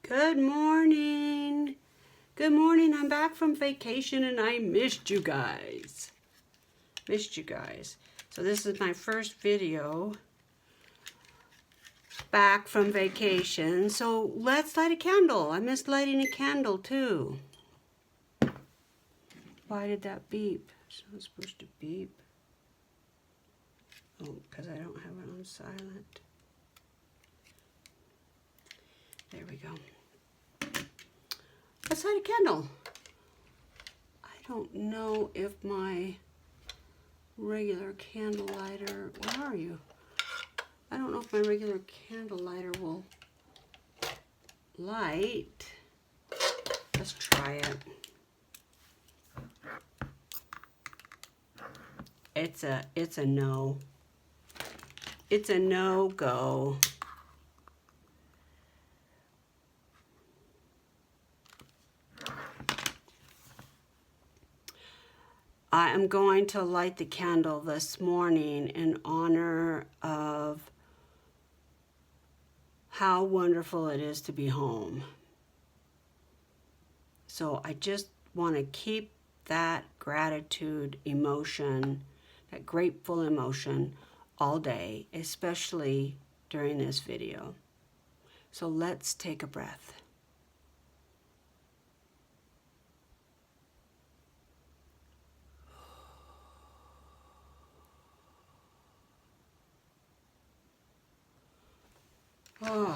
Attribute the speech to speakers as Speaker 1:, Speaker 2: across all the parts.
Speaker 1: Good morning. Good morning. I'm back from vacation and I missed you guys. So this is my first video back from vacation. So let's light a candle. I missed lighting a candle too. Why did that beep? It's not supposed to beep. Oh, because I don't have it on silent. There we go. Let's light a candle. I don't know if my regular candle lighter, where are you? I don't know if my regular candle lighter will light. Let's try it. It's a no. It's a no-go. I am going to light the candle this morning in honor of how wonderful it is to be home. So I just want to keep that gratitude emotion, that grateful emotion all day, especially during this video. So let's take a breath. Oh.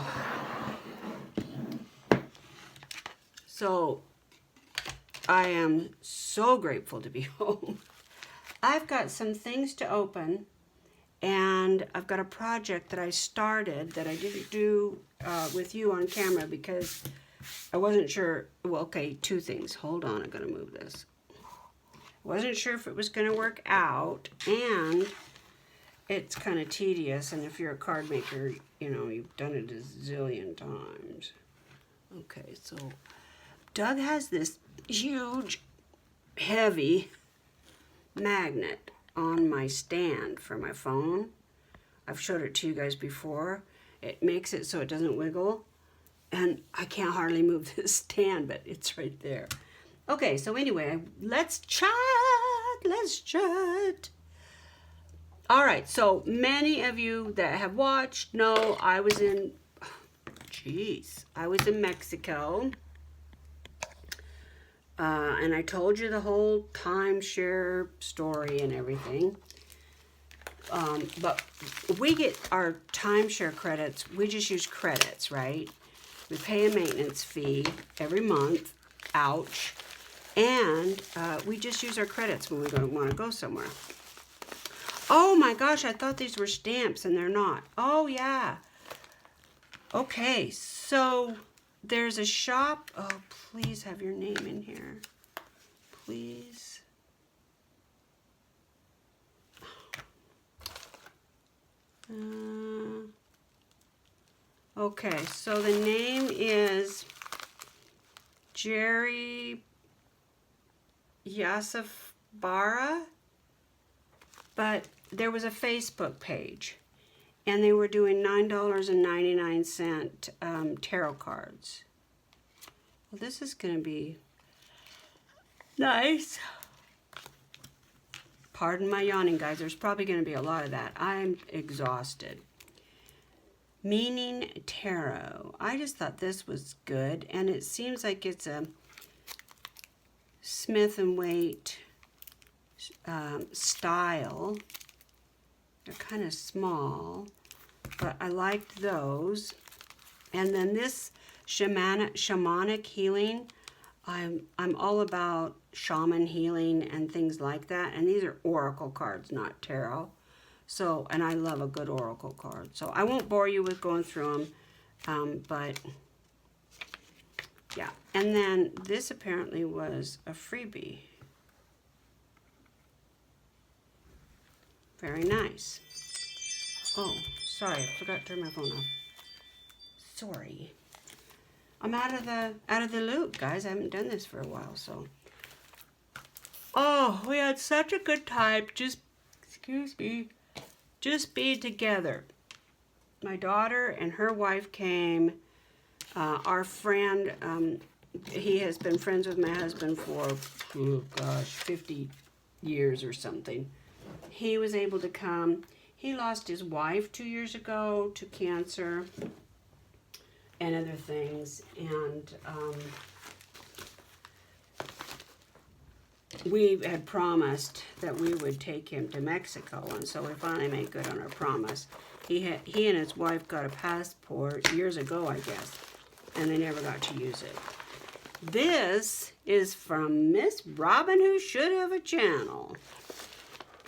Speaker 1: So I am so grateful to be home. I've got some things to open, and I've got a project that I started that I didn't do with you on camera because I wasn't sure. Well, okay, two things. Hold on, I'm going to move this. I wasn't sure if it was going to work out, and it's kind of tedious, and if you're a card maker, you know, you've done it a zillion times. Okay, so Doug has this huge, heavy magnet on my stand for my phone. I've showed it to you guys before. It makes it so it doesn't wiggle, and I can't hardly move this stand, but it's right there. Okay, so anyway, let's chat. All right, so many of you that have watched know I was in Mexico. And I told you the whole timeshare story and everything. But we get our timeshare credits, we just use credits, right? We pay a maintenance fee every month, ouch. And we just use our credits when we want to go somewhere. Oh my gosh, I thought these were stamps and they're not. Oh yeah. Okay, so there's a shop. Oh, please have your name in here. Please. Okay, so the name is Jerry Yasafbara, but there was a Facebook page, and they were doing $9.99 tarot cards. Well, this is going to be nice. Pardon my yawning, guys. There's probably going to be a lot of that. I'm exhausted. Meaning Tarot. I just thought this was good, and it seems like it's a Smith & Waite style. They're kind of small, but I liked those. And then this shamanic healing, I'm all about shaman healing and things like that. And these are oracle cards, not tarot. So, and I love a good oracle card. So I won't bore you with going through them, but yeah. And then this apparently was a freebie. Very nice. Oh, sorry, I forgot to turn my phone off. Sorry. I'm out of the loop, guys. I haven't done this for a while, so. Oh, we had such a good time. Just being together. My daughter and her wife came Our friend, he has been friends with my husband for, oh gosh, 50 years or something. He was able to come. He lost his wife 2 years ago to cancer and other things. And we had promised that we would take him to Mexico. And so we finally made good on our promise. He and his wife got a passport years ago, I guess, and they never got to use it. This is from Miss Robin, who should have a channel.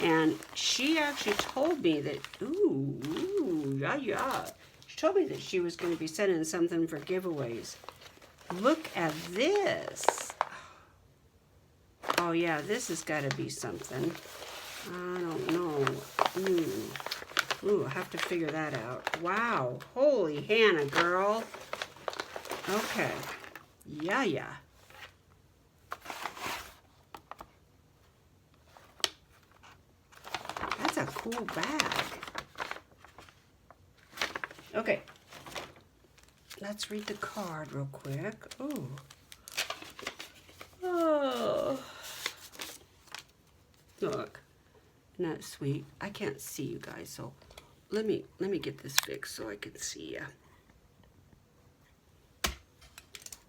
Speaker 1: And she actually told me that, yeah. She told me that she was going to be sending something for giveaways. Look at this. Oh, yeah, this has got to be something. I don't know. Ooh, I have to figure that out. Wow. Holy Hannah, girl. Okay. Yeah. That's a cool bag. Okay. Let's read the card real quick. Ooh. Oh. Look. Isn't that sweet? I can't see you guys, so let me get this fixed so I can see ya.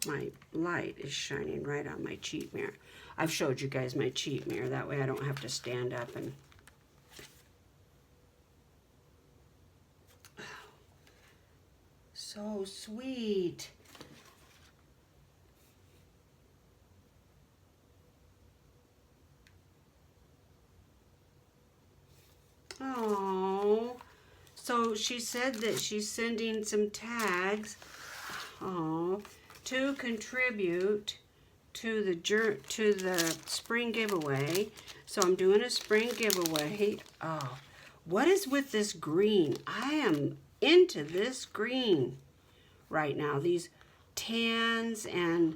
Speaker 1: My light is shining right on my cheat mirror. I've showed you guys my cheat mirror. That way I don't have to stand up and... So sweet. Oh, so she said that she's sending some tags, to contribute to the spring giveaway. So I'm doing a spring giveaway. Oh, what is with this green? I am into this green right now. These tans and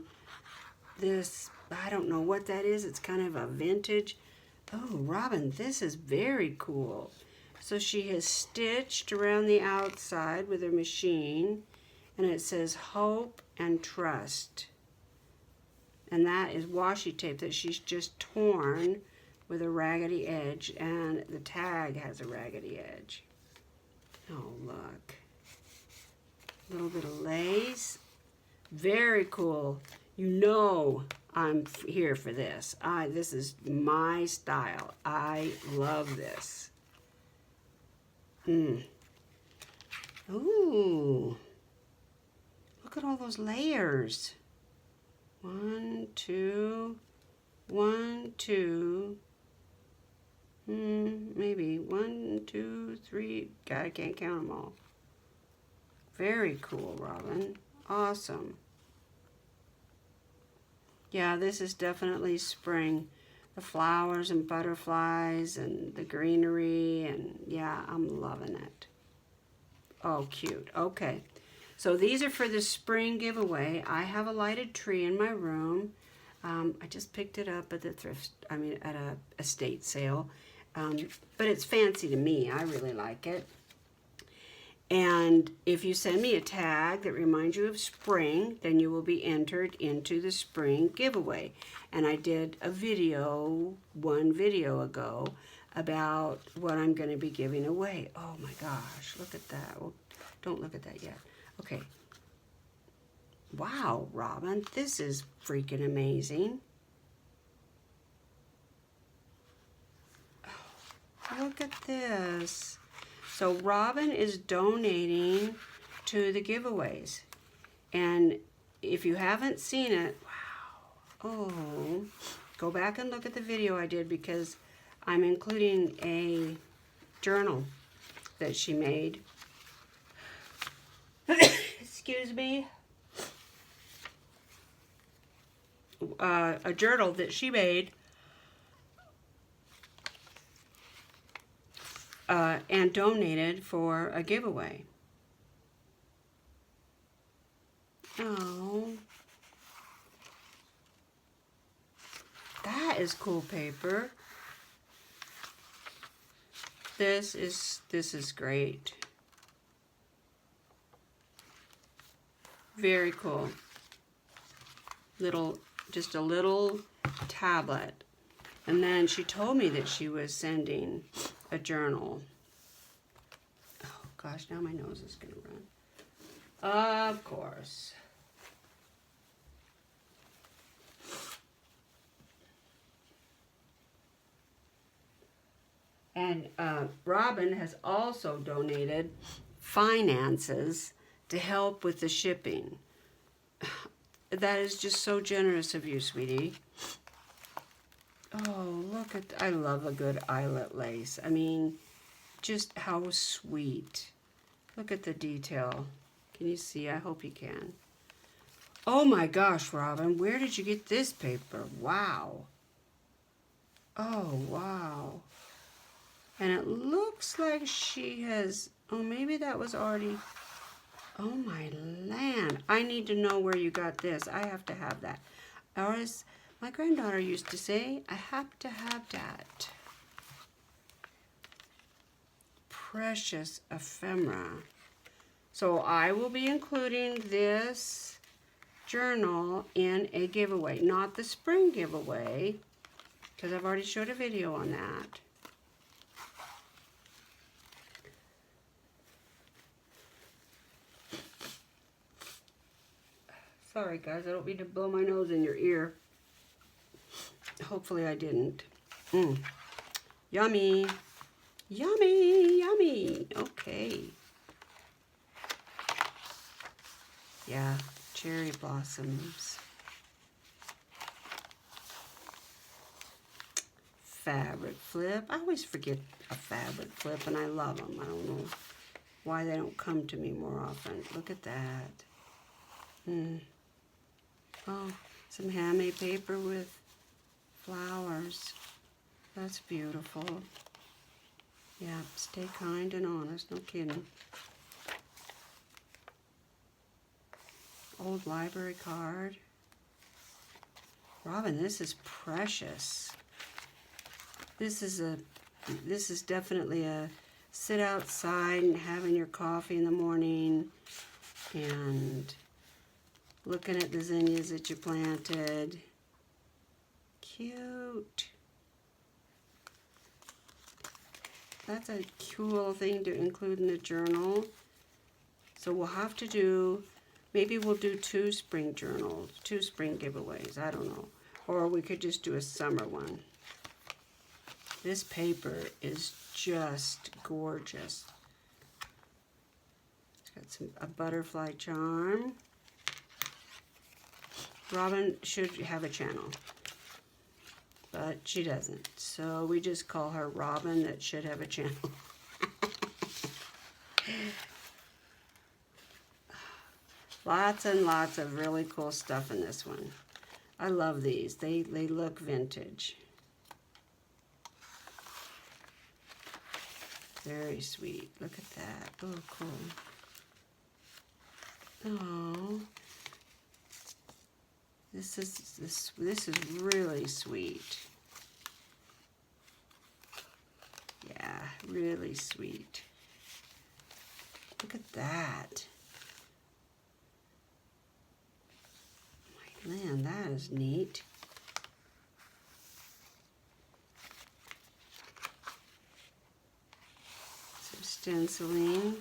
Speaker 1: this, I don't know what that is. It's kind of a vintage. Oh, Robin, this is very cool. So she has stitched around the outside with her machine, and it says hope and trust. And that is washi tape that she's just torn with a raggedy edge, and the tag has a raggedy edge. Oh, look. A little bit of lace. Very cool. You know I'm here for this. This is my style. I love this. Ooh. Look at all those layers. 1, 2, 1, 2. Maybe 1, 2, 3. God, I can't count them all. Very cool, Robin. Awesome. Yeah, this is definitely spring. The flowers and butterflies and the greenery, and yeah, I'm loving it. Oh, cute. Okay. So these are for the spring giveaway. I have a lighted tree in my room. I just picked it up at the at a estate sale. But it's fancy to me. I really like it. And if you send me a tag that reminds you of spring, then you will be entered into the spring giveaway. And I did a video, one video ago, about what I'm going to be giving away. Oh my gosh, look at that. Well, don't look at that yet. Okay. Wow, Robin, this is freaking amazing. Oh, look at this. So Robin is donating to the giveaways. And if you haven't seen it, wow, go back and look at the video I did, because I'm including a journal that she made. Excuse me. A journal that she made and donated for a giveaway. Oh, that is cool paper. This is great. Very cool. Just a little tablet. And then she told me that she was sending a journal. Oh gosh, now my nose is gonna run. Of course. And Robin has also donated finances to help with the shipping. That is just so generous of you, sweetie. Oh, look at, I love a good eyelet lace. I mean, just how sweet. Look at the detail. Can you see? I hope you can. Oh my gosh, Robin, where did you get this paper? Wow. Oh, wow. And it looks like she has, oh, maybe that was already, oh my land. I need to know where you got this. I have to have that. Or as my granddaughter used to say, I have to have that. Precious ephemera. So I will be including this journal in a giveaway. Not the spring giveaway, because I've already showed a video on that. Sorry guys, I don't mean to blow my nose in your ear. Hopefully I didn't. Yummy. Yummy, yummy. Okay. Yeah, cherry blossoms. Fabric flip. I always forget a fabric flip and I love them. I don't know why they don't come to me more often. Look at that. Oh, some handmade paper with flowers. That's beautiful. Yeah, stay kind and honest, no kidding. Old library card. Robin, this is precious. This is definitely a sit outside and having your coffee in the morning and looking at the zinnias that you planted. Cute. That's a cool thing to include in the journal. So we'll have to do, maybe we'll do 2 spring journals, 2 spring giveaways, I don't know. Or we could just do a summer one. This paper is just gorgeous. It's got a butterfly charm. Robin should have a channel, but she doesn't. So we just call her Robin that should have a channel. Lots and lots of really cool stuff in this one. I love these. They look vintage. Very sweet. Look at that. Oh, cool. Oh. This is really sweet. Yeah, really sweet. Look at that. My land, that is neat. Some stenciling.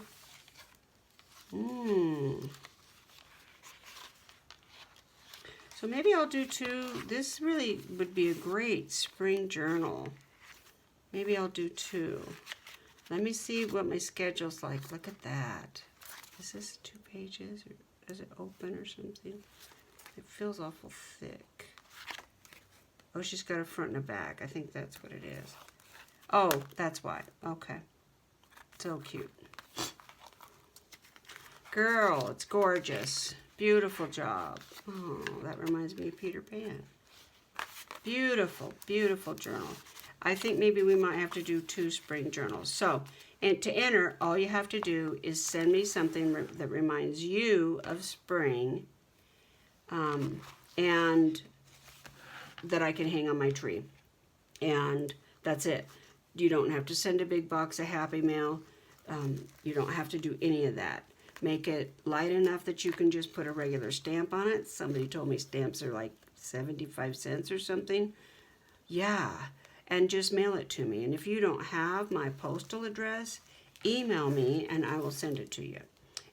Speaker 1: So maybe I'll do 2. This really would be a great spring journal. Maybe I'll do 2. Let me see what my schedule's like. Look at that. Is this 2 pages? Or is it open or something? It feels awful thick. Oh, she's got a front and a back. I think that's what it is. Oh, that's why. Okay. So cute. Girl, it's gorgeous. Beautiful job. Oh, that reminds me of Peter Pan. Beautiful, beautiful journal. I think maybe we might have to do 2 spring journals. So, and to enter, all you have to do is send me something that reminds you of spring, and that I can hang on my tree. And that's it. You don't have to send a big box of Happy Mail. You don't have to do any of that. Make it light enough that you can just put a regular stamp on it. Somebody told me stamps are like 75 cents or something. Yeah, and just mail it to me. And if you don't have my postal address, email me and I will send it to you.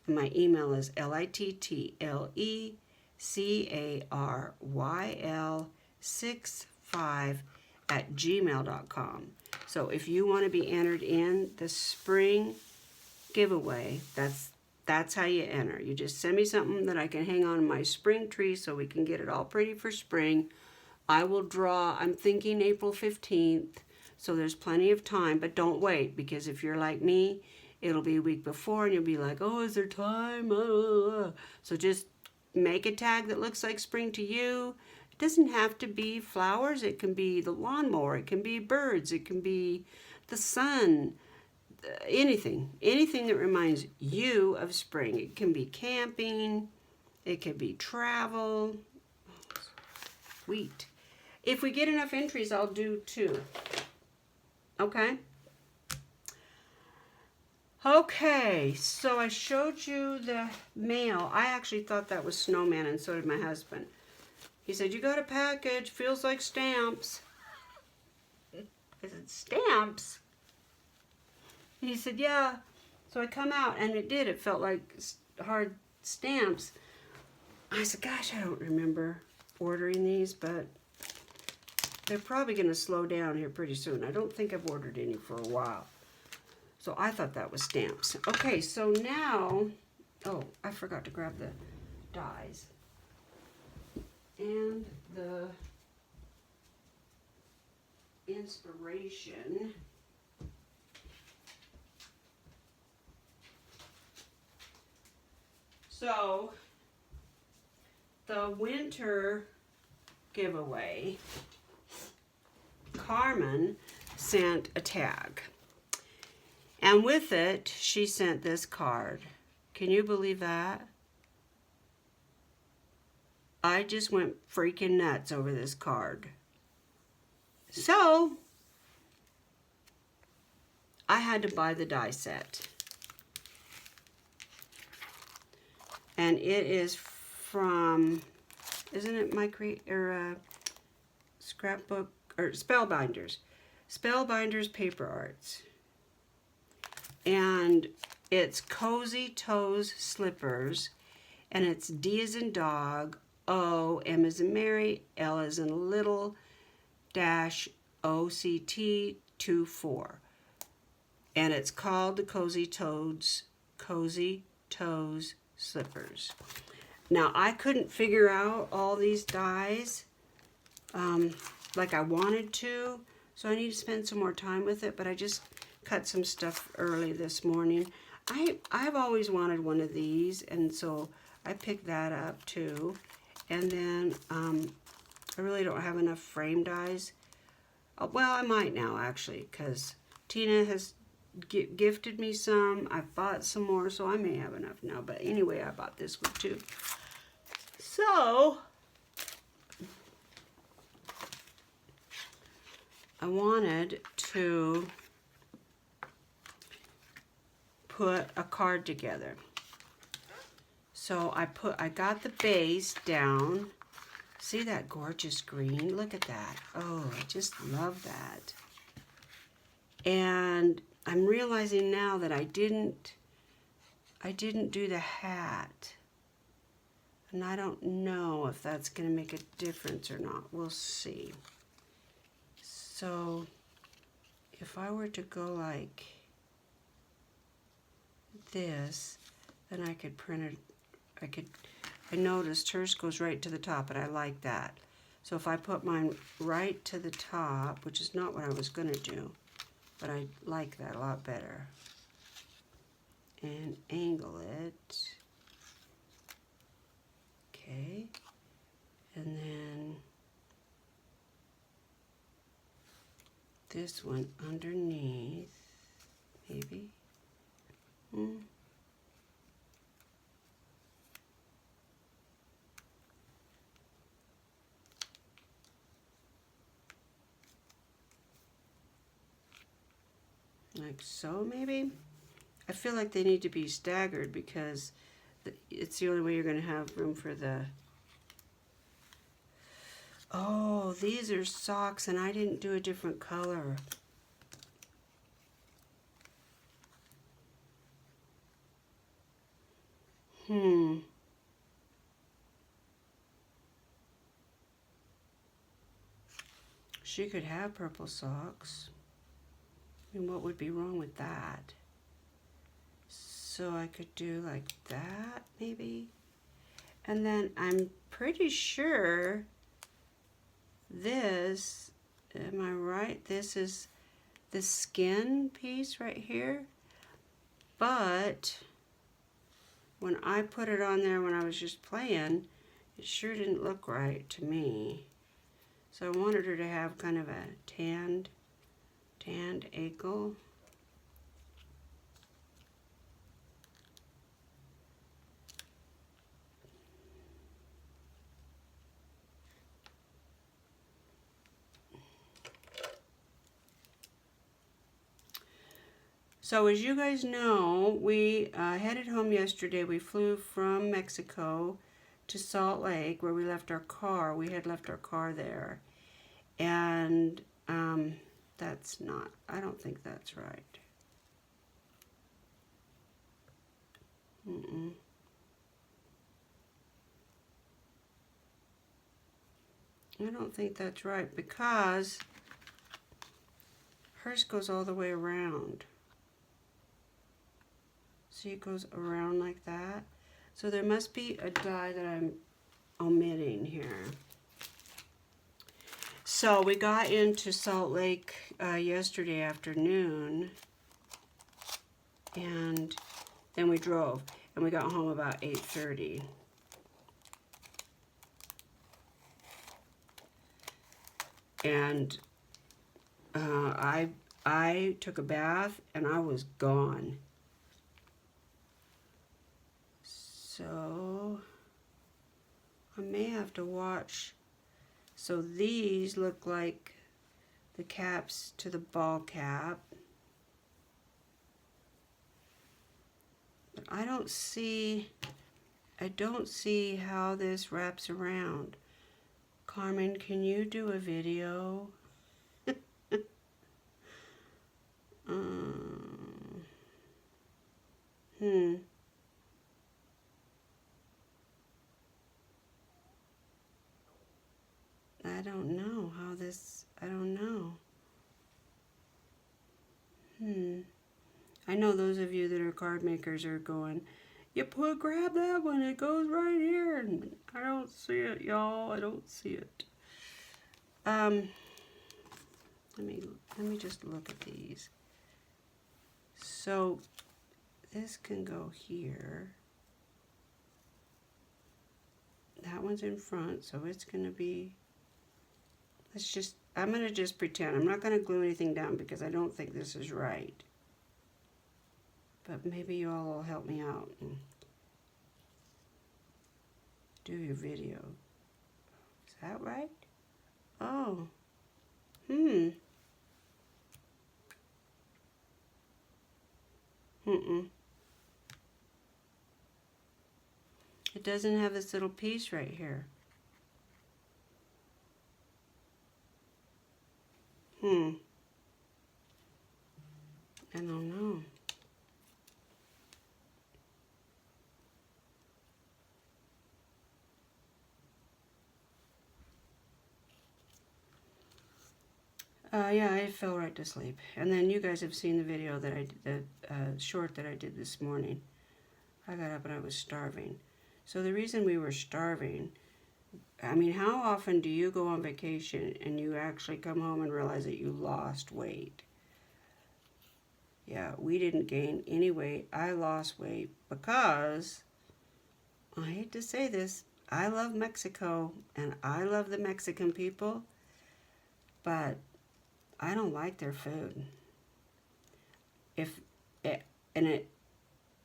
Speaker 1: And my email is littlecaryl65@gmail.com. So if you want to be entered in the spring giveaway, that's how you enter. You just send me something that I can hang on my spring tree so we can get it all pretty for spring. I will draw, I'm thinking April 15th, so there's plenty of time, but don't wait, because if you're like me, it'll be a week before and you'll be like, oh, is there time? So just make a tag that looks like spring to you. It doesn't have to be flowers. It can be the lawnmower. It can be birds. It can be the sun. Anything that reminds you of spring. It can be camping, it can be travel. Sweet. If we get enough entries, I'll do 2. Okay? Okay, so I showed you the mail. I actually thought that was snowman, and so did my husband. He said, you got a package, feels like stamps. I said, stamps? He said, yeah. So I come out, and it did. It felt like hard stamps. I said, gosh, I don't remember ordering these, but they're probably going to slow down here pretty soon. I don't think I've ordered any for a while. So I thought that was stamps. Okay, so now, oh, I forgot to grab the dies. And the inspiration. So, the winter giveaway, Carmen sent a tag. And with it, she sent this card. Can you believe that? I just went freaking nuts over this card. So, I had to buy the die set. And it is from, isn't it my scrapbook, or Spellbinders. Spellbinders Paper Arts. And it's Cozy Toes Slippers. And it's D as in dog, O, M as in Mary, L as in little, dash, OCT 24. And it's called the Cozy Toes Slippers. Now, I couldn't figure out all these dies like I wanted to, so I need to spend some more time with it, but I just cut some stuff early this morning. I've always wanted one of these, and so I picked that up too. And then I really don't have enough frame dies. Well, I might now, actually, because Tina has gifted me some. I bought some more, so I may have enough now. But anyway, I bought this one too. So, I wanted to put a card together. So I got the base down. See that gorgeous green? Look at that. Oh, I just love that. And I'm realizing now that I didn't do the hat. And I don't know if that's going to make a difference or not. We'll see. So if I were to go like this, then I could print it. I noticed hers goes right to the top, and I like that. So if I put mine right to the top, which is not what I was going to do, but I like that a lot better, and angle it, okay, and then this one underneath, maybe, like so, maybe. I feel like they need to be staggered because it's the only way you're going to have room for the... Oh, these are socks and I didn't do a different color. She could have purple socks. I mean, what would be wrong with that? So I could do like that, maybe. And then I'm pretty sure this, am I right? This is the skin piece right here. But when I put it on there when I was just playing, it sure didn't look right to me. So I wanted her to have kind of a tanned ankle. So as you guys know, we headed home yesterday. We flew from Mexico to Salt Lake where we left our car. We had left our car there. And that's not, I don't think that's right. I don't think that's right because hers goes all the way around. See, it goes around like that. So there must be a die that I'm omitting here. So we got into Salt Lake yesterday afternoon, and then we drove, and we got home about 8:30. And I took a bath, and I was gone. So I may have to watch. So these look like the caps to the ball cap. But I don't see how this wraps around. Carmen, can you do a video? I don't know how this, I don't know. I know those of you that are card makers are going, grab that one, it goes right here. And I don't see it, y'all, I don't see it. Let me just look at these. So this can go here. That one's in front, so it's gonna be, I'm gonna just pretend. I'm not gonna glue anything down because I don't think this is right. But maybe you all will help me out and do your video. Is that right? Oh. It doesn't have this little piece right here. I don't know. Yeah, I fell right to sleep. And then you guys have seen the video that I did, the short that I did this morning. I got up and I was starving. So the reason we were starving, I mean, how often do you go on vacation and you actually come home and realize that you lost weight? Yeah, we didn't gain any weight. I lost weight because, I hate to say this, I love Mexico and I love the Mexican people, but I don't like their food.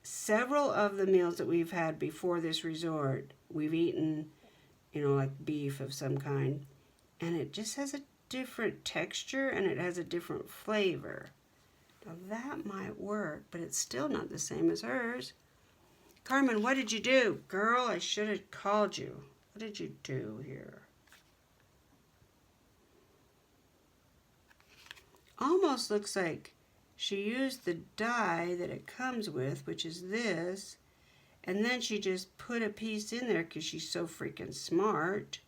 Speaker 1: Several of the meals that we've had before this resort, we've eaten, like beef of some kind, and it just has a different texture and it has a different flavor. Now that might work, but it's still not the same as hers. Carmen, what did you do? Girl, I should have called you. What did you do here? Almost looks like she used the die that it comes with, which is this, and then she just put a piece in there because she's so freaking smart.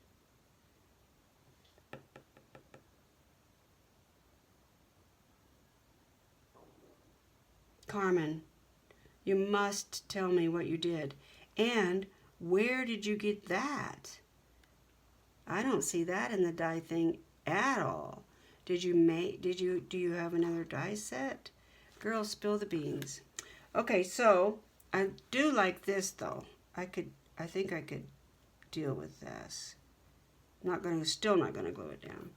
Speaker 1: Carmen, you must tell me what you did. And where did you get that? I don't see that in the die thing at all. Do you have another die set? Girl, spill the beans. Okay, so I do like this though. I think I could deal with this. Still not gonna glue it down.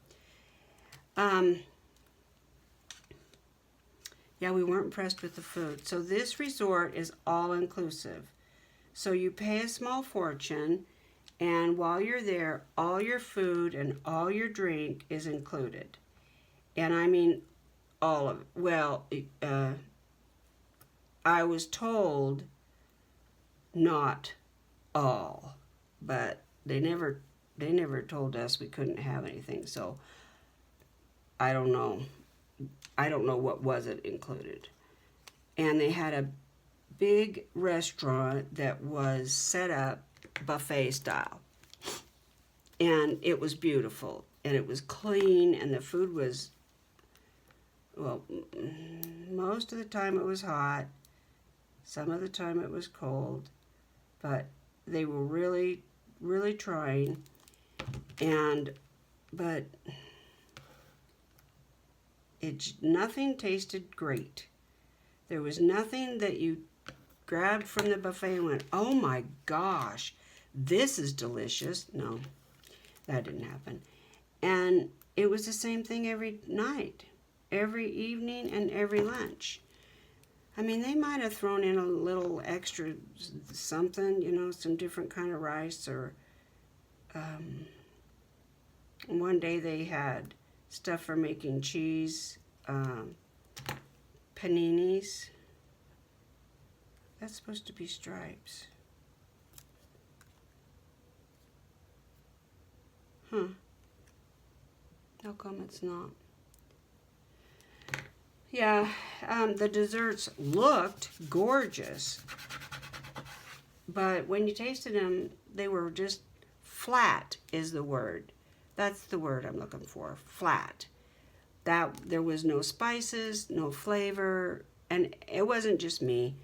Speaker 1: Yeah, we weren't impressed with the food. So this resort is all inclusive. So you pay a small fortune, and while you're there, all your food and all your drink is included. And I mean all of it. Well, I was told not all, but they never told us we couldn't have anything. So I don't know. I don't know what wasn't included. And they had a big restaurant that was set up buffet style. And it was beautiful. And it was clean. And the food was, well, most of the time it was hot. Some of the time it was cold. But they were really, really trying. But nothing tasted great. There was nothing that you grabbed from the buffet and went, oh my gosh, this is delicious. No, that didn't happen. And it was the same thing every night, every evening, and every lunch. I mean, they might have thrown in a little extra something, some different kind of rice, or one day they had stuff for making cheese, paninis. That's supposed to be stripes. Huh. How come it's not? Yeah, the desserts looked gorgeous, but when you tasted them, they were just flat is the word. That's the word I'm looking for, flat. That there was no spices, no flavor, and it wasn't just me.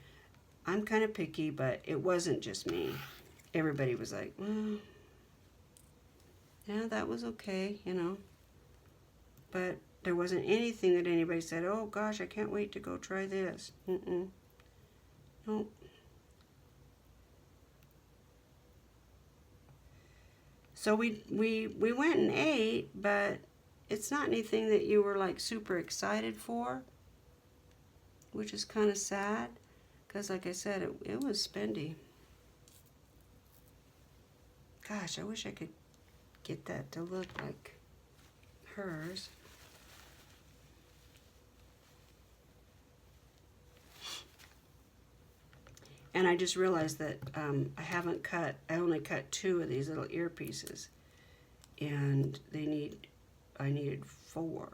Speaker 1: I'm kind of picky, but it wasn't just me. Everybody was like, well, yeah, that was okay, But there wasn't anything that anybody said, oh gosh, I can't wait to go try this. Nope. So we went and ate, but it's not anything that you were like super excited for, which is kind of sad, because like I said, it was spendy. Gosh, I wish I could get that to look like hers. And I just realized that I only cut 2 of these little earpieces, and I needed 4,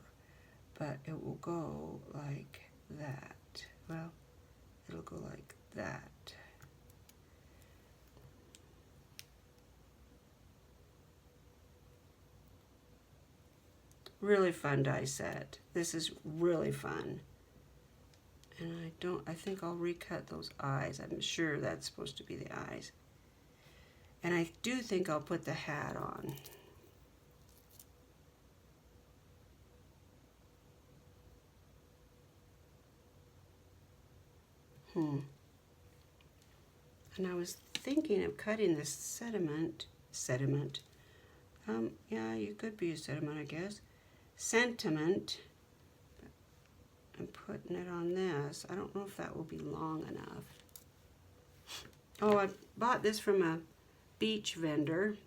Speaker 1: but it will go like that. Well, it'll go like that. Really fun die set. This is really fun. And I think I'll recut those eyes. I'm sure that's supposed to be the eyes. And I do think I'll put the hat on. And I was thinking of cutting this sediment. Yeah, you could be a sediment, I guess. Sentiment. I'm putting it on this. I don't know if that will be long enough. Oh, I bought this from a beach vendor.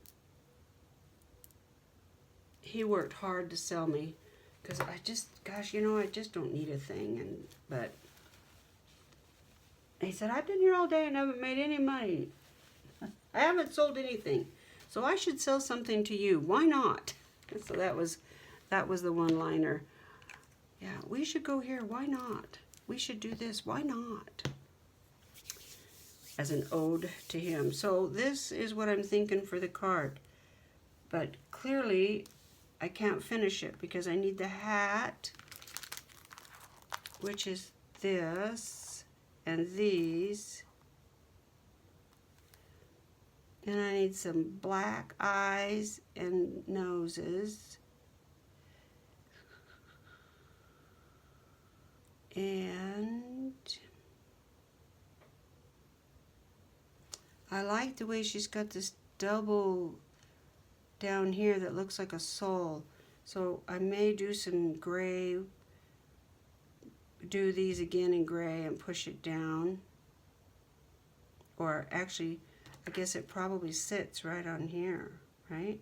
Speaker 1: He worked hard to sell me Because I just, gosh, you know, I just don't need a thing. But he said, I've been here all day and haven't made any money. I haven't sold anything. So I should sell something to you. Why not? So that was the one-liner. Yeah, we should go here. Why not? We should do this. Why not? As an ode to him. So this is what I'm thinking for the card. But clearly, I can't finish it because I need the hat, which is this, and these. And I need some black eyes and noses. And I like the way she's got this double down here that looks like a soul. So I may do some gray, do these again in gray and push it down. Or actually, I guess it probably sits right on here, right?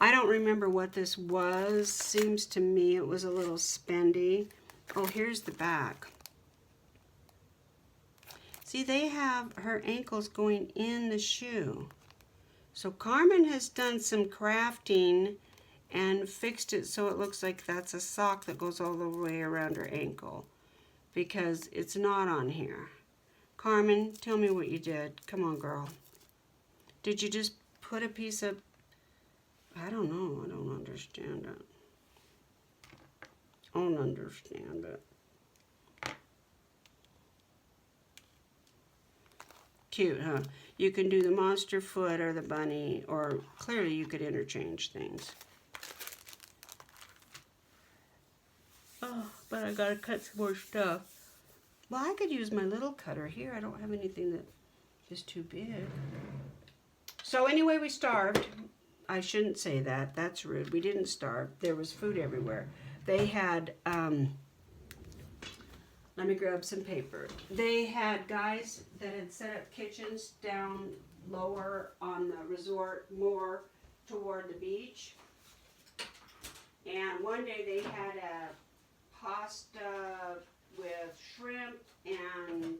Speaker 1: I don't remember what this was. Seems to me it was a little spendy. Oh, here's the back. See, they have her ankles going in the shoe. So Carmen has done some crafting and fixed it so it looks like that's a sock that goes all the way around her ankle, because it's not on here. Carmen, tell me what you did. Come on, girl. Did you just put a piece of... I don't know. I don't understand it. I don't understand it. Cute, huh? You can do the monster foot or the bunny, or clearly you could interchange things. Oh, but I gotta cut some more stuff. Well, I could use my little cutter here. I don't have anything that is too big. So anyway, we starved. I shouldn't say that. That's rude. We didn't starve. There was food everywhere. They had, let me grab some paper. They had guys that had set up kitchens down lower on the resort, more toward the beach. And one day they had a pasta with shrimp and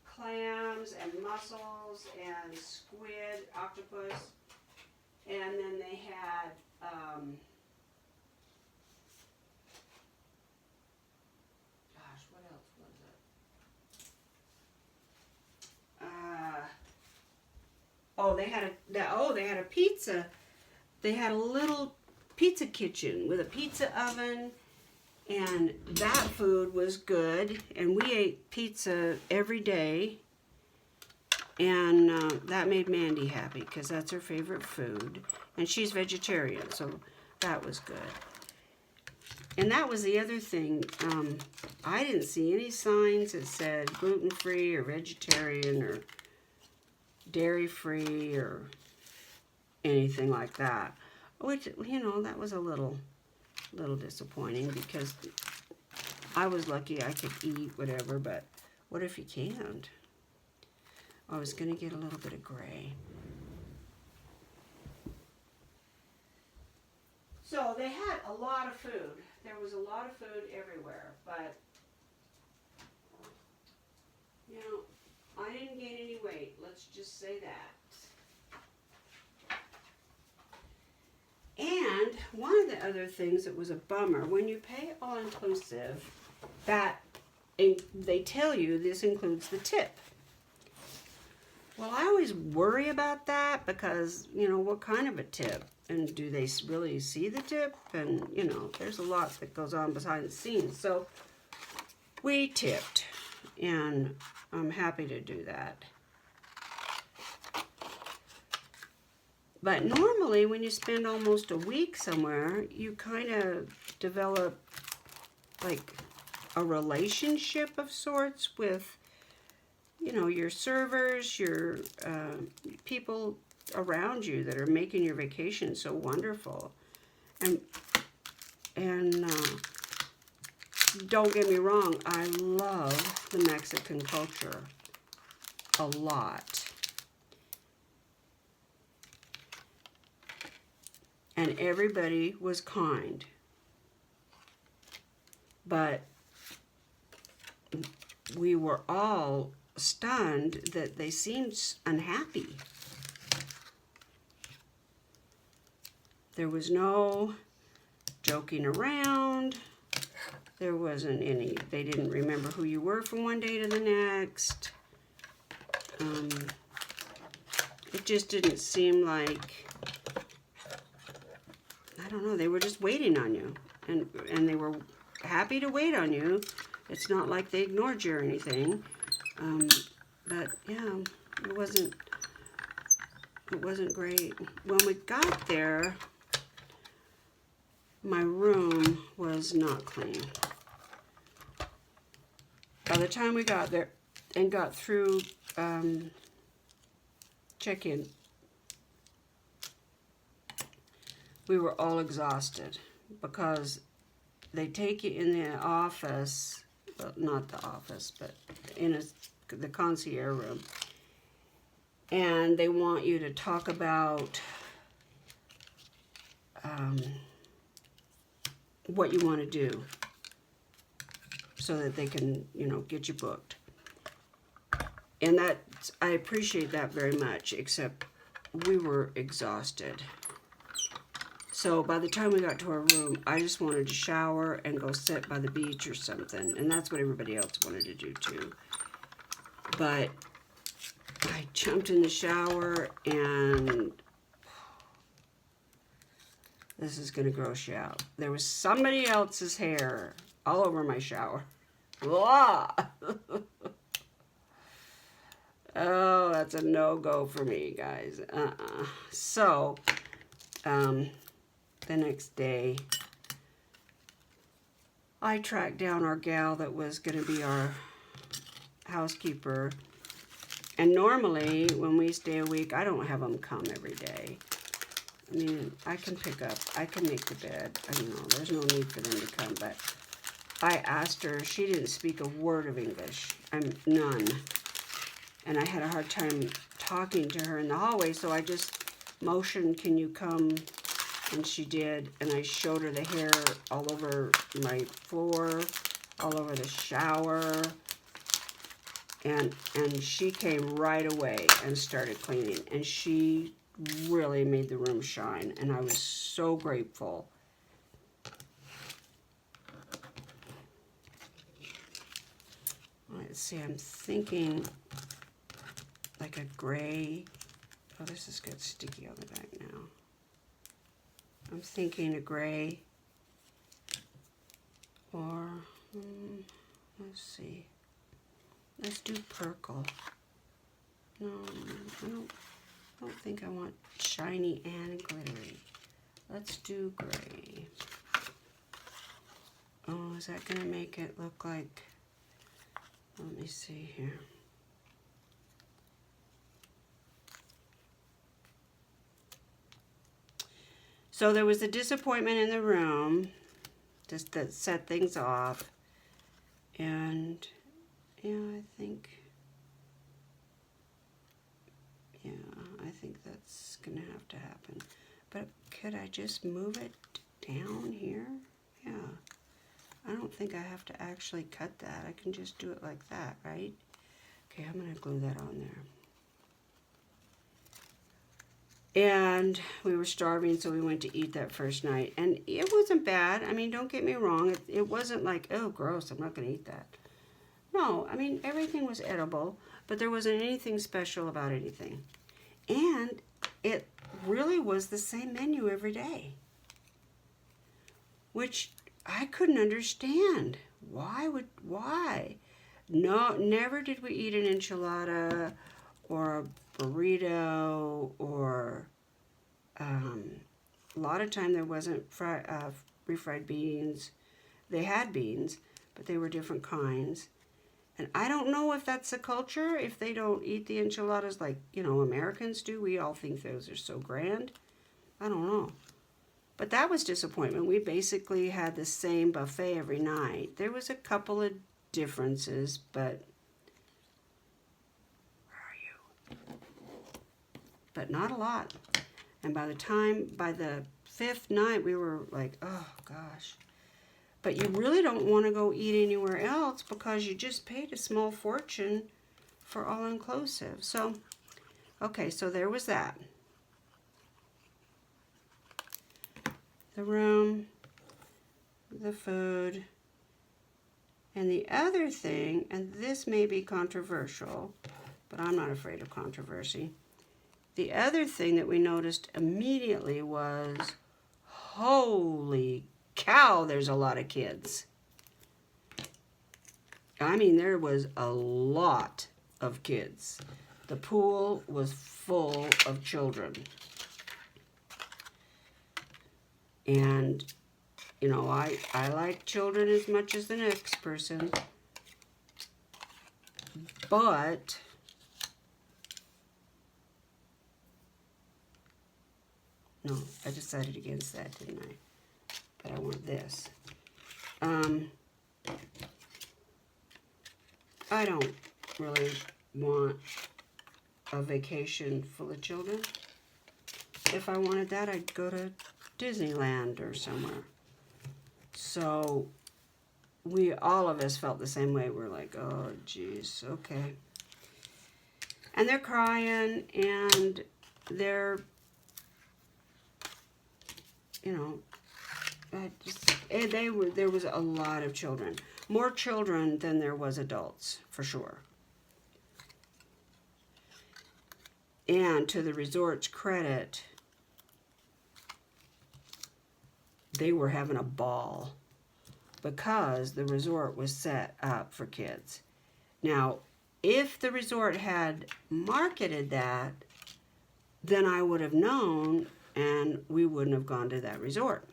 Speaker 1: clams and mussels and squid, octopus. And then they had what else was it? They had a pizza. They had a little pizza kitchen with a pizza oven, and that food was good. And we ate pizza every day, and that made Mandy happy because that's her favorite food, and she's vegetarian, so that was good. And that was the other thing. I didn't see any signs that said gluten-free or vegetarian or dairy-free or anything like that. Which, you know, that was a little disappointing because I was lucky I could eat whatever, but what if you can't? I was going to get a little bit of gray. So they had a lot of food. There was a lot of food everywhere, but, you know, I didn't gain any weight. Let's just say that. And one of the other things that was a bummer, when you pay all-inclusive, that they tell you this includes the tip. Well, I always worry about that because, you know, what kind of a tip? And do they really see the tip? And, you know, there's a lot that goes on behind the scenes. So we tipped, and I'm happy to do that. But normally when you spend almost a week somewhere, you kind of develop like a relationship of sorts with, you know, your servers, your people around you that are making your vacation so wonderful. And don't get me wrong, I love the Mexican culture a lot. and everybody was kind. But we were all stunned that they seemed unhappy. There was no joking around. There wasn't any, they didn't remember who you were from one day to the next. It just didn't seem like, I don't know, they were just waiting on you. And they were happy to wait on you. It's not like they ignored you or anything. But yeah, it wasn't great. When we got there, my room was not clean. By the time we got there and got through check-in, we were all exhausted because they take you in the office, well, not the office, but in the concierge room, and they want you to talk about what you want to do so that they can, get you booked. And that, I appreciate that very much, except we were exhausted. So by the time we got to our room, I just wanted to shower and go sit by the beach or something. And that's what everybody else wanted to do too. But I jumped in the shower and this is going to gross you out. There was somebody else's hair all over my shower. Blah! Oh, that's a no-go for me, guys. So, the next day, I tracked down our gal that was going to be our housekeeper. And normally, when we stay a week, I don't have them come every day. I mean, I can pick up, I can make the bed. There's no need for them to come. But I asked her, she didn't speak a word of English. None. And I had a hard time talking to her in the hallway, so I just motioned, can you come? And she did, and I showed her the hair all over my floor, all over the shower, and she came right away and started cleaning, and she really made the room shine, and I was so grateful. Let's see, I'm thinking like a gray. Oh, this has got sticky on the back now. I'm thinking a gray or, let's see. Let's do purple. No, I don't think I want shiny and glittery. Let's do gray. Oh, is that going to make it look like, let me see here. So there was a disappointment in the room, just that set things off. And yeah, I think that's gonna have to happen. But could I just move it down here? Yeah. I don't think I have to actually cut that. I can just do it like that, right? Okay, I'm gonna glue that on there. And we were starving, so we went to eat that first night. And it wasn't bad. I mean, don't get me wrong. It wasn't like, oh, gross, I'm not going to eat that. No, I mean, everything was edible, but there wasn't anything special about anything. And it really was the same menu every day, which I couldn't understand. Why? No, never did we eat an enchilada or a burrito, or a lot of time there wasn't refried beans. They had beans, but they were different kinds. And I don't know if that's a culture, if they don't eat the enchiladas like, Americans do. We all think those are so grand. I don't know. But that was disappointment. We basically had the same buffet every night. There was a couple of differences, but but not a lot. And by the fifth night, we were like, oh gosh. But you really don't want to go eat anywhere else because you just paid a small fortune for all-inclusive. So, okay, so there was that. The room, the food, and the other thing, and this may be controversial, but I'm not afraid of controversy. The other thing that we noticed immediately was, holy cow, there's a lot of kids. I mean, there was a lot of kids. The pool was full of children. And, you know, I like children as much as the next person. But no, I decided against that, didn't I? But I want this. I don't really want a vacation full of children. If I wanted that, I'd go to Disneyland or somewhere. So all of us felt the same way. We're like, oh, geez, okay. And they're crying, and they're, you know, there was a lot of children. More children than there was adults, for sure. And to the resort's credit, they were having a ball because the resort was set up for kids. Now, if the resort had marketed that, then I would have known and we wouldn't have gone to that resort.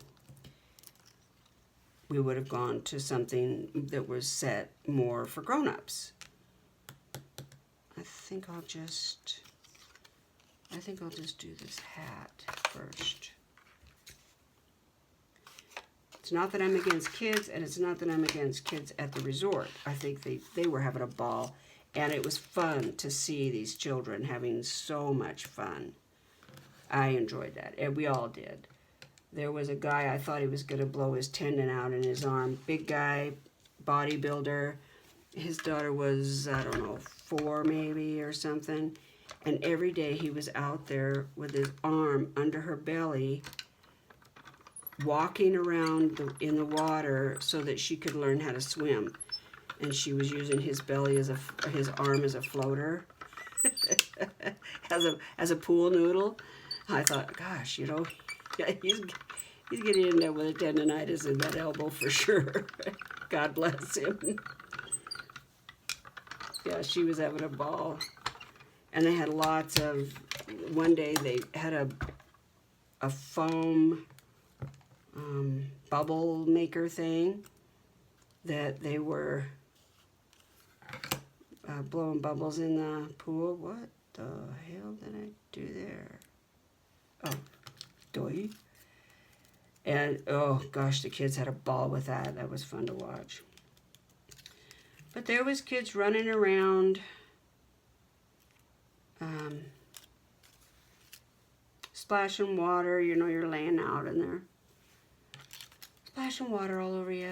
Speaker 1: We would have gone to something that was set more for grown-ups. I think I'll just do this hat first. It's not that I'm against kids, and it's not that I'm against kids at the resort. I think they were having a ball, and it was fun to see these children having so much fun. I enjoyed that, and we all did. There was a guy, I thought he was going to blow his tendon out in his arm. Big guy, bodybuilder. His daughter was, I don't know, 4 maybe or something. And every day he was out there with his arm under her belly, walking around in the water so that she could learn how to swim. And she was using his belly his arm as a floater, as a pool noodle. I thought, gosh, you know, he's getting in there with a tendonitis in that elbow for sure. God bless him. Yeah, she was having a ball. And they had lots of, one day they had a foam bubble maker thing that they were blowing bubbles in the pool. What the hell did I do there? Oh, doy. And, oh gosh, the kids had a ball with that. That was fun to watch. But there was kids running around, splashing water. You know, you're laying out in there, splashing water all over you.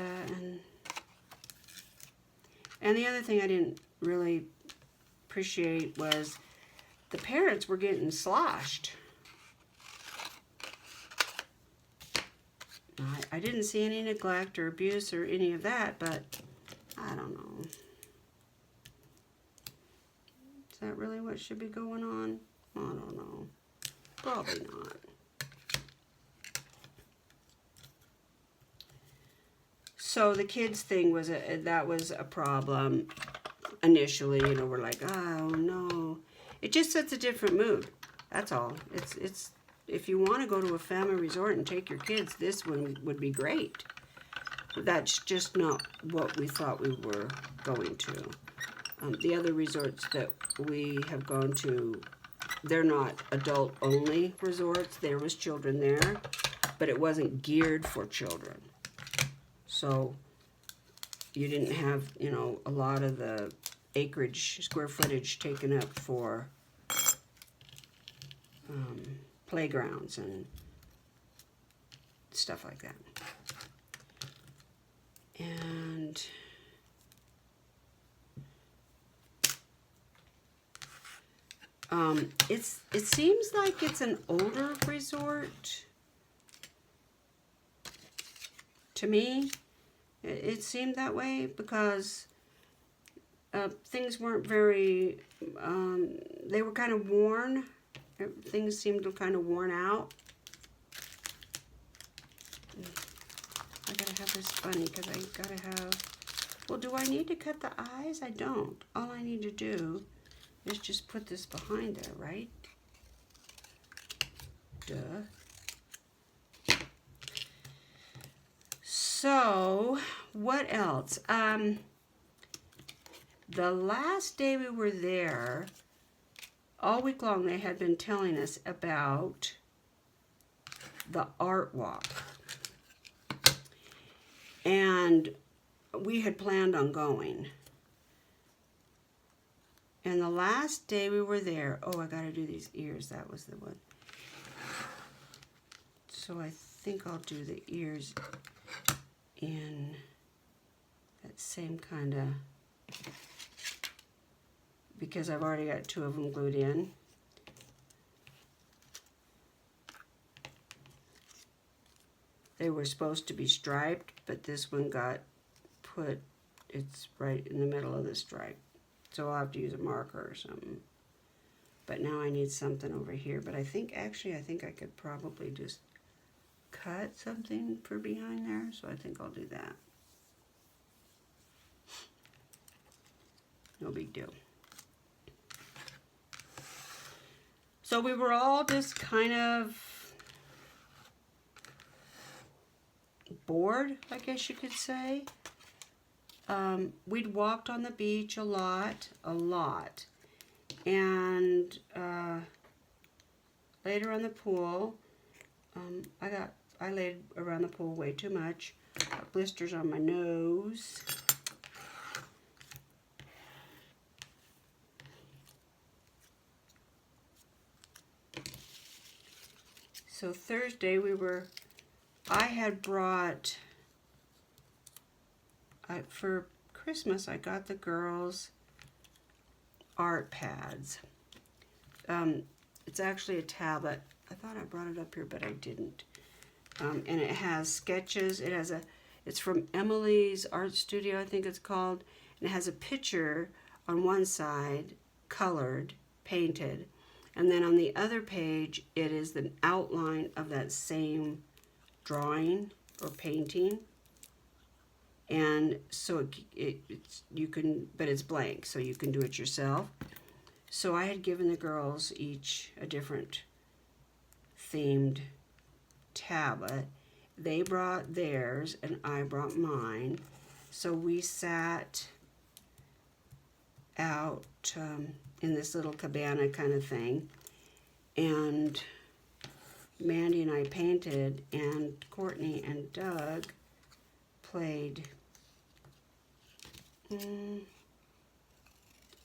Speaker 1: And the other thing I didn't really appreciate was the parents were getting sloshed. I didn't see any neglect or abuse or any of that, but I don't know. Is that really what should be going on? I don't know. Probably not. So the kids thing was that was a problem initially. You know, we're like, oh no. It just sets a different mood. That's all. It's if you want to go to a family resort and take your kids, this one would be great. That's just not what we thought we were going to. The other resorts that we have gone to, they're not adult-only resorts. There was children there, but it wasn't geared for children. So you didn't have, you know, a lot of the acreage, square footage taken up for playgrounds and stuff like that. And it seems like it's an older resort to me. It seemed that way because things weren't very, they were kind of worn. Things seemed kind of worn out. I gotta have this bunny because I gotta have, well, do I need to cut the eyes? I don't. All I need to do is just put this behind there, right? Duh. So, what else? The last day we were there, all week long they had been telling us about the art walk. And we had planned on going. And the last day we were there, oh, I gotta do these ears, that was the one. So I think I'll do the ears in that same kind of, because I've already got two of them glued in. They were supposed to be striped, but this one got put, it's right in the middle of the stripe. So I'll have to use a marker or something. But now I need something over here. But I think, actually, I think I could probably just cut something for behind there. So I think I'll do that. No big deal. So we were all just kind of bored, I guess you could say. We'd walked on the beach a lot. And later on the pool, I laid around the pool way too much. Got blisters on my nose. So Thursday I had brought, for Christmas I got the girls art pads. It's actually a tablet. I thought I brought it up here, but I didn't. And it has sketches. It's from Emily's Art Studio, I think it's called. And it has a picture on one side, colored, painted. And then on the other page, it is the outline of that same drawing or painting. And so you can, but it's blank, so you can do it yourself. So I had given the girls each a different themed tablet. They brought theirs and I brought mine. So we sat out in this little cabana kind of thing, and Mandy and I painted, and Courtney and Doug played.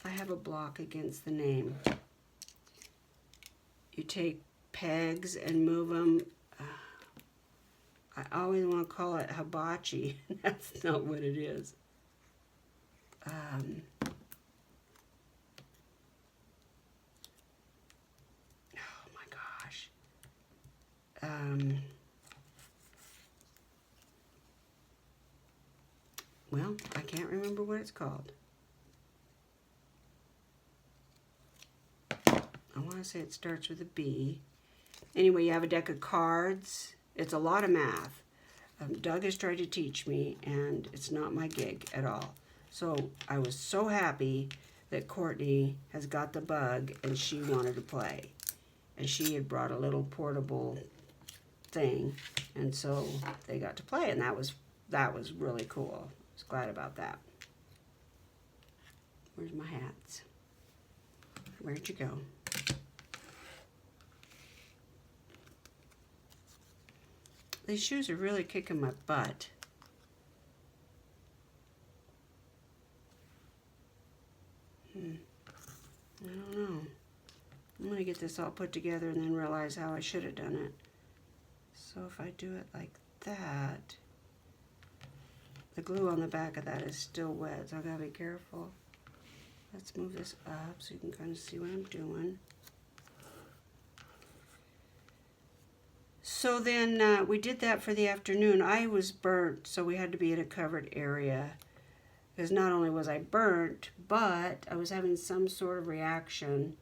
Speaker 1: I have a block against the name. You take pegs and move them. I always want to call it hibachi. That's not what it is. Well, I can't remember what it's called. I want to say it starts with a B. Anyway, you have a deck of cards. It's a lot of math. Doug has tried to teach me, and it's not my gig at all. So I was so happy that Courtney has got the bug, and she wanted to play. And she had brought a little portable thing, and so they got to play, and that was really cool. I was glad about that. Where's my hats? Where'd you go? These shoes are really kicking my butt. I don't know. I'm going to get this all put together and then realize how I should have done it. So if I do it like that. The glue on the back of that is still wet, so I gotta be careful. Let's move this up so you can kind of see what I'm doing. So then we did that for the afternoon. I was burnt, so we had to be in a covered area. Because not only was I burnt, but I was having some sort of reaction.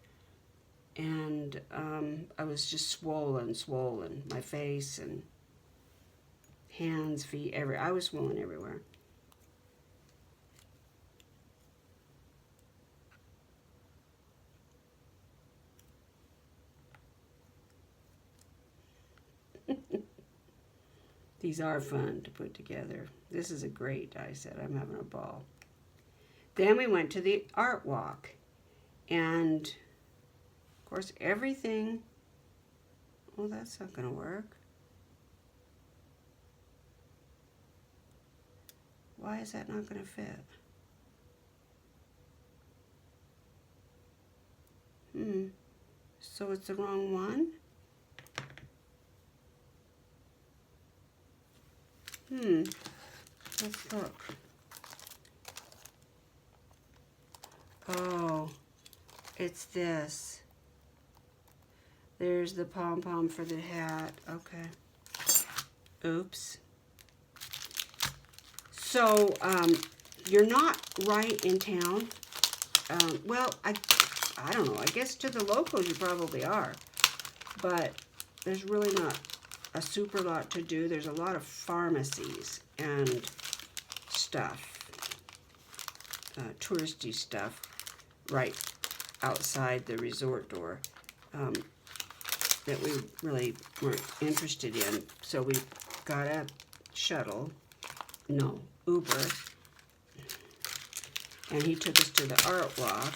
Speaker 1: And I was just swollen. My face and hands, feet, I was swollen everywhere. These are fun to put together. This is a great die set. I'm having a ball. Then we went to the art walk. And, of course, everything... Well, that's not going to work. Why is that not going to fit? So it's the wrong one? Let's look. Oh, it's this. There's the pom-pom for the hat. Okay. Oops. So, you're not right in town. Well, I don't know. I guess to the locals you probably are. But there's really not a super lot to do. There's a lot of pharmacies and stuff, touristy stuff, right outside the resort door that we really weren't interested in. So we got a Uber, and he took us to the art walk.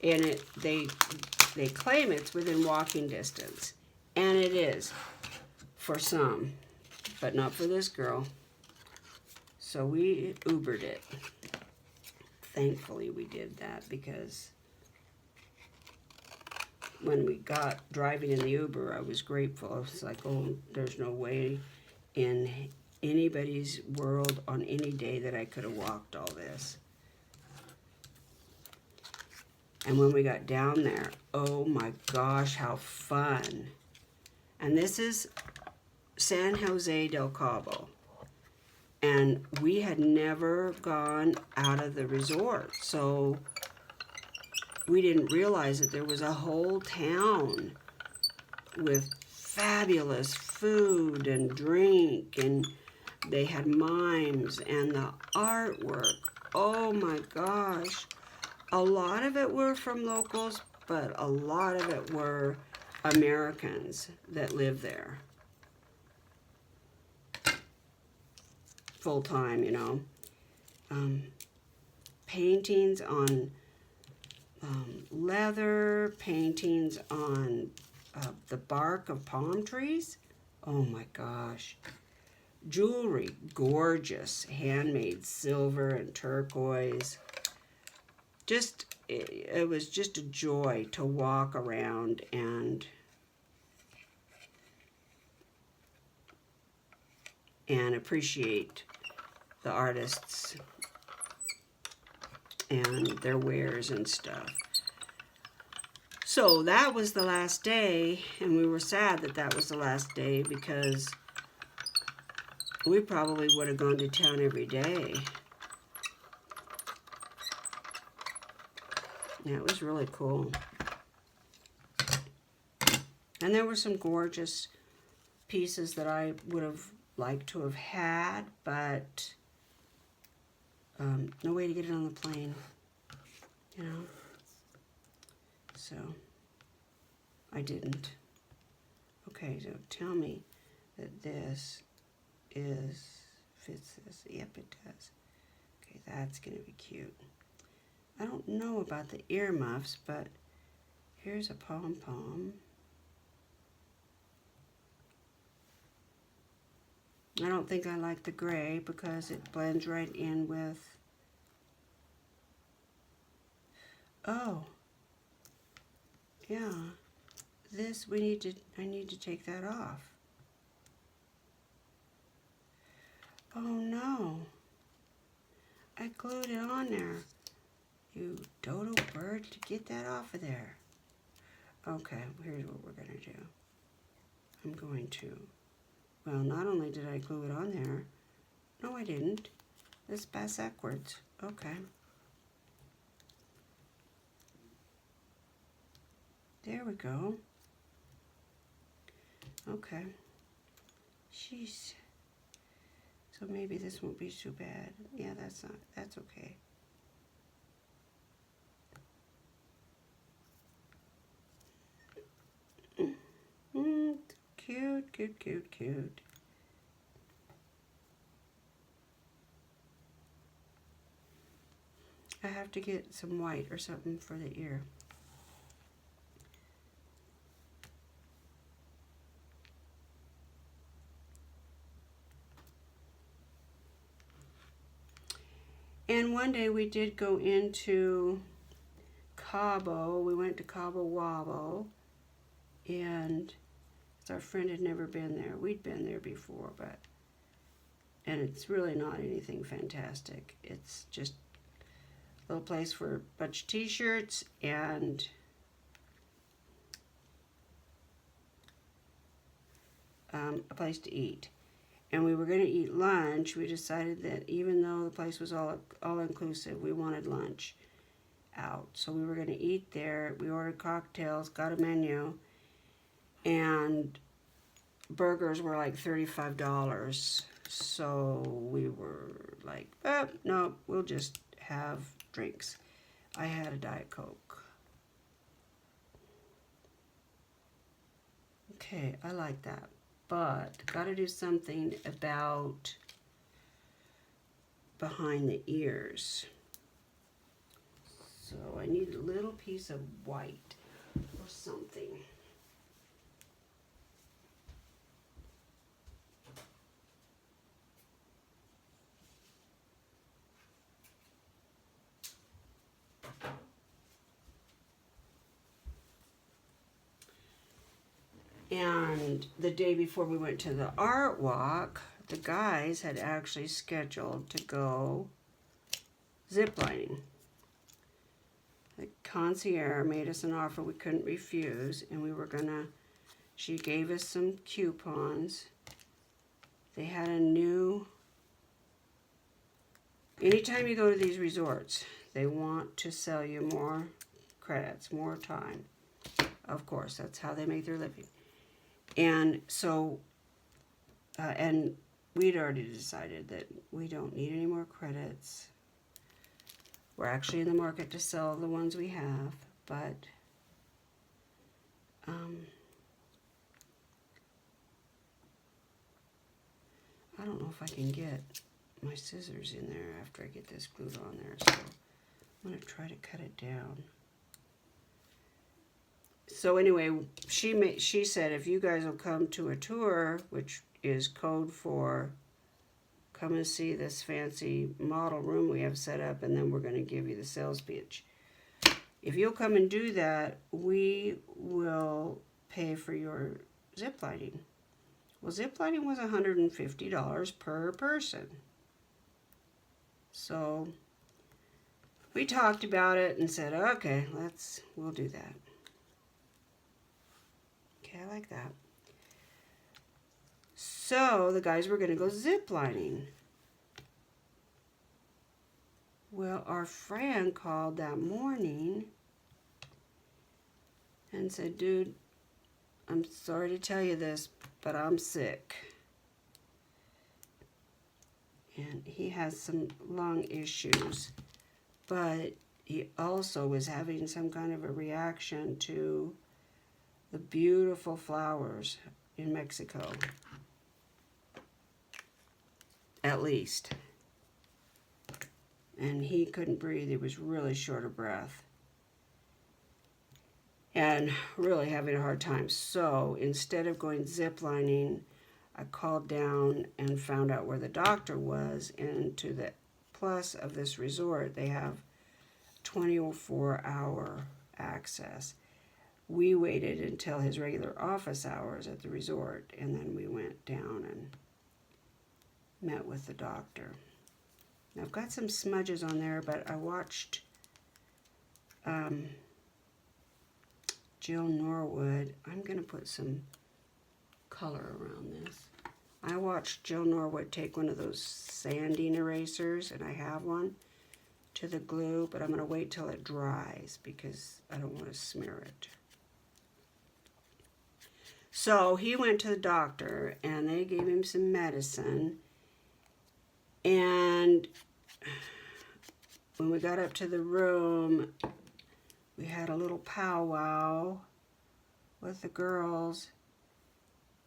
Speaker 1: And they claim it's within walking distance. And it is for some, but not for this girl. So we Ubered it. Thankfully we did that, because when we got driving in the Uber, I was grateful. I was like, oh, there's no way in anybody's world on any day that I could have walked all this. And when we got down there, oh my gosh, how fun. And this is San Jose del Cabo. And we had never gone out of the resort, so we didn't realize that there was a whole town with fabulous food and drink, and they had mimes and the artwork. Oh my gosh. A lot of it were from locals, but a lot of it were Americans that live there. Full time, you know. Paintings on leather, paintings on the bark of palm trees. Oh my gosh. Jewelry, gorgeous, handmade silver and turquoise. It was just a joy to walk around and appreciate the artists and their wares and stuff. So that was the last day, and we were sad that that was the last day, because we probably would have gone to town every day. Yeah, it was really cool. And there were some gorgeous pieces that I would have liked to have had, but no way to get it on the plane, you know. So I didn't. Okay, so tell me that this fits this. Yep, it does. Okay, that's gonna be cute. I don't know about the earmuffs, but here's a pom-pom. I don't think I like the gray because it blends right in with... Oh. Yeah. This, I need to take that off. Oh no. I glued it on there. You dodo bird, to get that off of there. Okay, here's what we're going to do. I'm going to, well, not only did I glue it on there, no I didn't. This backwards. Okay. There we go. Okay. Jeez. So maybe this won't be too bad. Yeah, that's okay. Cute, cute, cute, cute. I have to get some white or something for the ear. And one day we did go into Cabo. We went to Cabo Wabo, and our friend had never been there. We'd been there before, and it's really not anything fantastic. It's just a little place for a bunch of t-shirts and a place to eat. And we were going to eat lunch. We decided that even though the place was all inclusive, we wanted lunch out. So we were going to eat there. We ordered cocktails, got a menu, and burgers were like $35. So we were like, oh, no, we'll just have drinks. I had a Diet Coke. Okay, I like that. But got to do something about behind the ears. So I need a little piece of white or something. And the day before we went to the art walk, the guys had actually scheduled to go ziplining. The concierge made us an offer we couldn't refuse, and we were gonna, she gave us some coupons. They had a new, anytime you go to these resorts, they want to sell you more credits, more time. Of course, that's how they make their living. And so, and we'd already decided that we don't need any more credits. We're actually in the market to sell the ones we have, but I don't know if I can get my scissors in there after I get this glued on there, so I'm going to try to cut it down. So anyway, she said if you guys will come to a tour, which is code for come and see this fancy model room we have set up, and then we're going to give you the sales pitch. If you'll come and do that, we will pay for your zip lining. Well, zip lining was $150 per person. So we talked about it and said, okay, we'll do that. Okay, I like that. So the guys were going to go zip lining. Well, our friend called that morning and said, dude, I'm sorry to tell you this, but I'm sick. And he has some lung issues, but he also was having some kind of a reaction to the beautiful flowers in Mexico. At least. And he couldn't breathe. He was really short of breath. And really having a hard time. So instead of going ziplining, I called down and found out where the doctor was. And to the plus of this resort, they have 24-hour access. We waited until his regular office hours at the resort, and then we went down and met with the doctor. Now, I've got some smudges on there, but I watched Jill Norwood. I'm going to put some color around this. I watched Jill Norwood take one of those sanding erasers, and I have one, to the glue, but I'm going to wait till it dries because I don't want to smear it. So he went to the doctor, and they gave him some medicine, and when we got up to the room, we had a little powwow with the girls,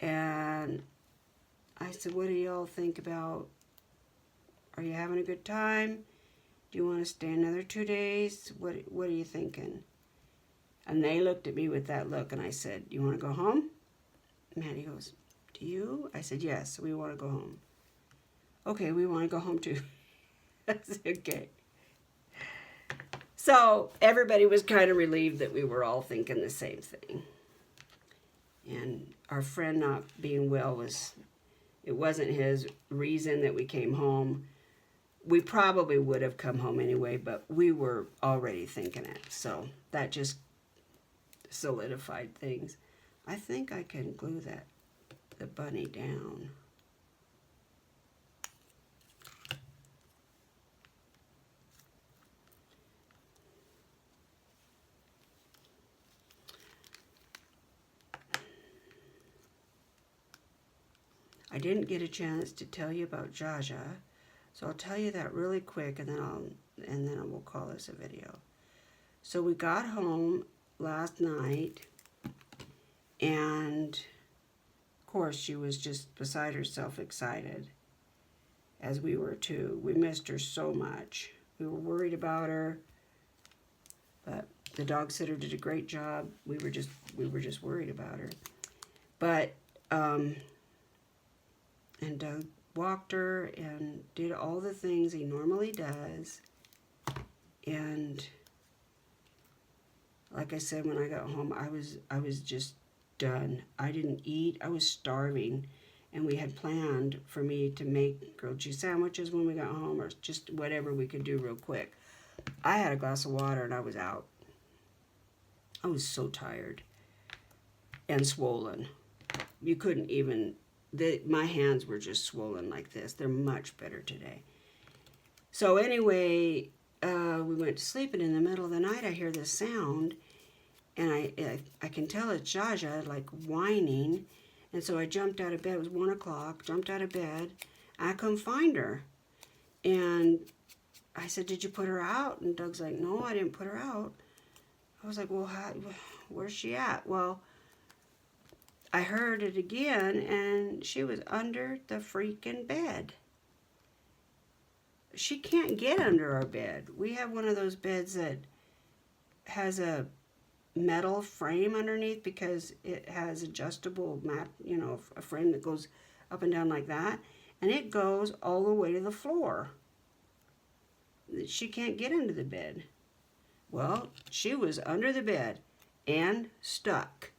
Speaker 1: and I said, what do y'all think about, are you having a good time? Do you want to stay another 2 days? What are you thinking? And they looked at me with that look, and I said, you want to go home? Maddie goes, do you? I said, yes, we want to go home. Okay, we want to go home too. I said, okay. So everybody was kind of relieved that we were all thinking the same thing. And our friend not being well it wasn't his reason that we came home. We probably would have come home anyway, but we were already thinking it. So that just solidified things. I think I can glue the bunny down. I didn't get a chance to tell you about Jaja, so I'll tell you that really quick, and then we'll call this a video. So we got home last night, and of course she was just beside herself excited, as we were too. We missed her so much. We were worried about her, but the dog sitter did a great job. We were just worried about her, but and Doug walked her and did all the things he normally does. And like I said, when I got home, I was just done. I didn't eat. I was starving. And we had planned for me to make grilled cheese sandwiches when we got home, or just whatever we could do real quick. I had a glass of water and I was out. I was so tired and swollen. You couldn't even... my hands were just swollen like this. They're much better today. So anyway, we went to sleep, and in the middle of the night I hear this sound, and I can tell it's Jaja, like whining. And so I jumped out of bed. It was 1 o'clock. Jumped out of bed. I couldn't find her. And I said, did you put her out? And Doug's like, no, I didn't put her out. I was like, well, where's she at? Well, I heard it again, and she was under the freaking bed. She can't get under our bed. We have one of those beds that has a metal frame underneath because it has adjustable mat, a frame that goes up and down like that, and it goes all the way to the floor. She can't get under the bed. Well, she was under the bed and stuck.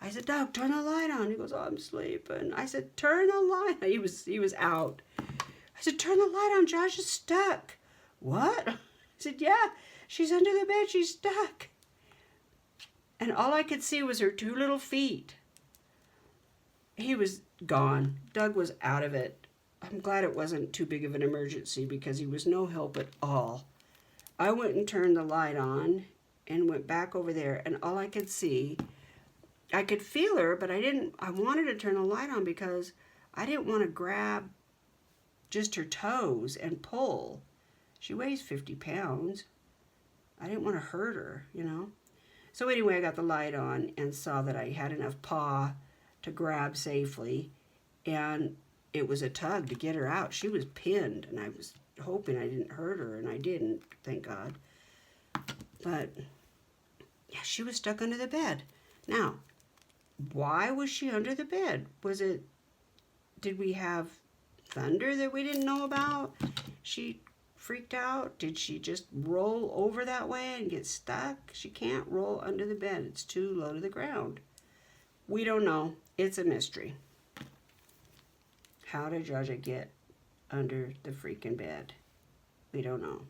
Speaker 1: I said, Doug, turn the light on. He goes, oh, I'm sleeping. I said, turn the light on. He was out. I said, turn the light on. Josh is stuck. What? I said, yeah, she's under the bed. She's stuck. And all I could see was her 2 little feet. He was gone. Doug was out of it. I'm glad it wasn't too big of an emergency because he was no help at all. I went and turned the light on and went back over there, and all I could see... I could feel her, but I wanted to turn the light on because I didn't want to grab just her toes and pull. She weighs 50 pounds. I didn't want to hurt her, So anyway, I got the light on and saw that I had enough paw to grab safely, and it was a tug to get her out. She was pinned, and I was hoping I didn't hurt her, and I didn't, thank God. But, yeah, she was stuck under the bed. Now, why was she under the bed? Did we have thunder that we didn't know about? She freaked out? Did she just roll over that way and get stuck? She can't roll under the bed. It's too low to the ground. We don't know. It's a mystery. How did Jaja get under the freaking bed. We don't know.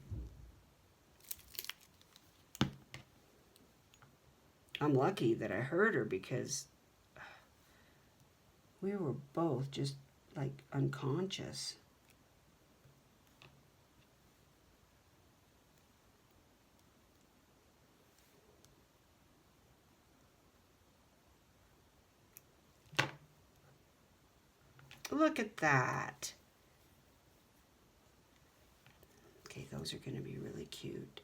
Speaker 1: I'm lucky that I heard her because we were both just like unconscious. Look at that. Okay, those are going to be really cute.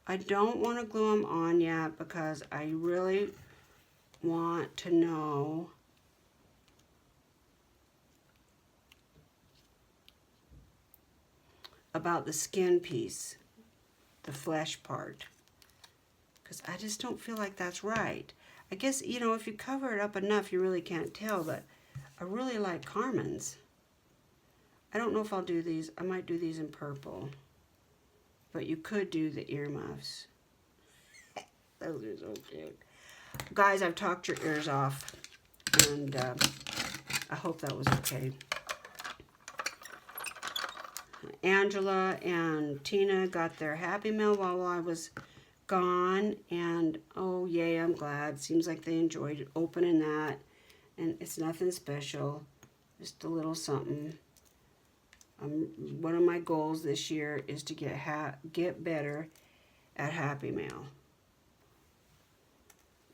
Speaker 1: I don't want to glue them on yet because I really want to know about the skin piece, the flesh part, because I just don't feel like that's right. I guess, you know, if you cover it up enough, you really can't tell, but I really like Carmen's. I don't know if I'll do these. I might do these in purple, but you could do the earmuffs. Those are so cute. Guys, I've talked your ears off, and I hope that was okay. Angela and Tina got their Happy Meal while I was gone, and oh yay, I'm glad. Seems like they enjoyed opening that, and it's nothing special, just a little something. One of my goals this year is to get better at Happy Meal,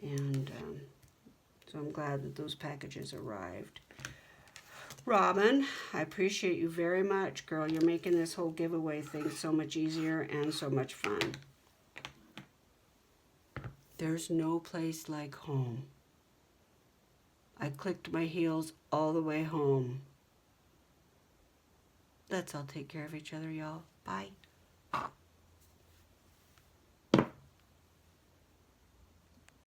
Speaker 1: and so I'm glad that those packages arrived. Robin, I appreciate you very much, girl. You're making this whole giveaway thing so much easier and so much fun. There's no place like home. I clicked my heels all the way home. Let's all take care of each other, y'all. Bye.